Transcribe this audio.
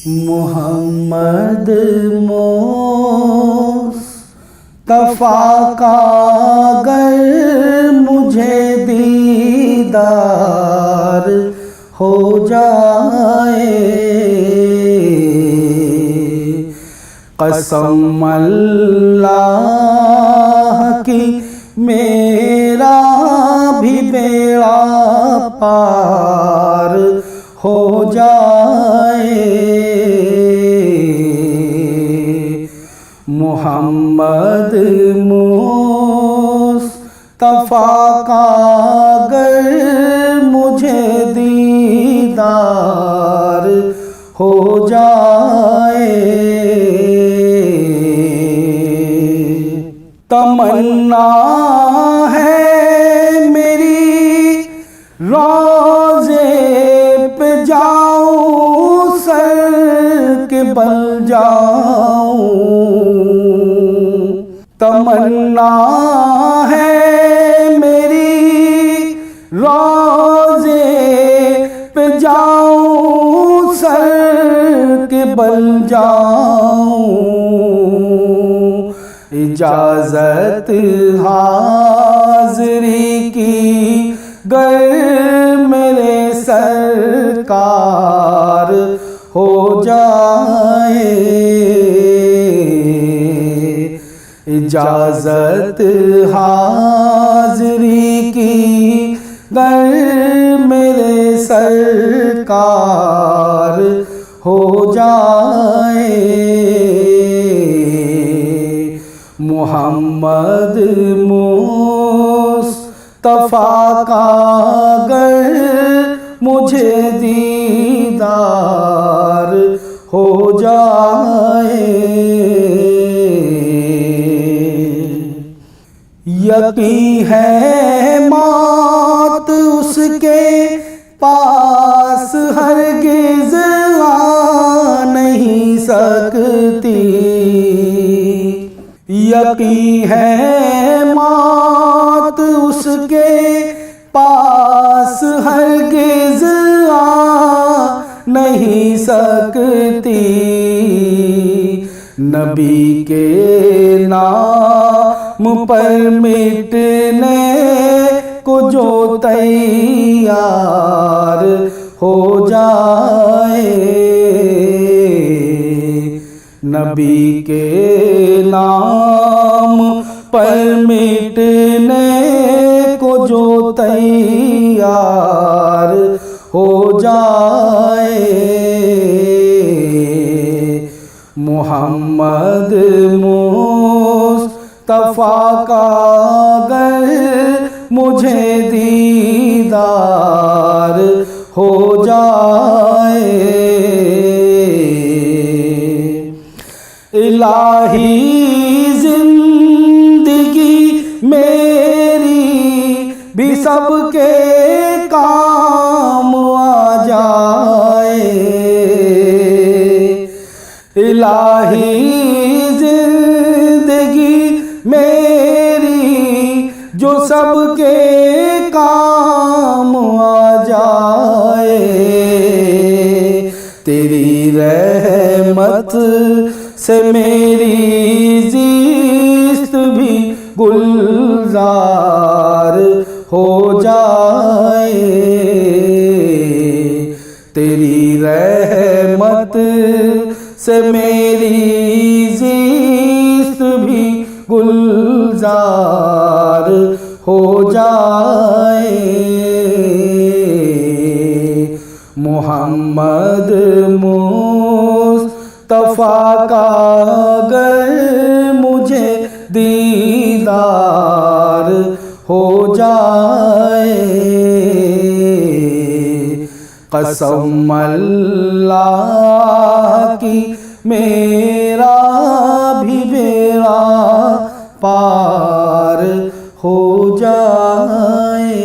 मोहम्मद मुस्तफा का अगर मुझे दीदार हो जाए, कसम अल्लाह की मेरा भी बेड़ा पार हो जाए। मोहम्मद मुस्तफा का अगर मुझे दीदार हो जाए, तमन्ना है मेरी रोज़े पे जाऊं, सर के बल जाऊं। तमन्ना है मेरी रोज़े पे जाऊं, सर के बल जाऊं। इजाज़त हाज़री की गर मेरे सरकार हो जाए, इजाज़त हाज़री की गर मेरे सरकार हो जाए। मोहम्मद मुस्तफा का अगर मुझे दीदार हो जाए, यकीन है मौत उसके पास हरगिज़ आ नहीं सकती। यकीन है मौत उसके पास हरगिज़ आ नहीं सकती। नबी के नाम पर मिटने को जो तैयार हो जाए, नबी के नाम पर मिटने को जो तैयार हो जाए। मोहम्मद मुस्तफा का अगर मुझे दीदार हो जाए, इलाही जिंदगी मेरी भी सबके काम आ जाए। इलाही जिंदगी मेरी जो सबके काम आ जाए, तेरी रहमत से मेरी ज़िस्त भी गुलजार हो जाए। तेरी रहमत से मेरी ज़िस्त भी गुलजार हो जाए। मोहम्मद मुस्तफा का अगर मुझे दीदार हो जाए, कसम अल्लाह की मेरा भी बेड़ा पार हो जाए।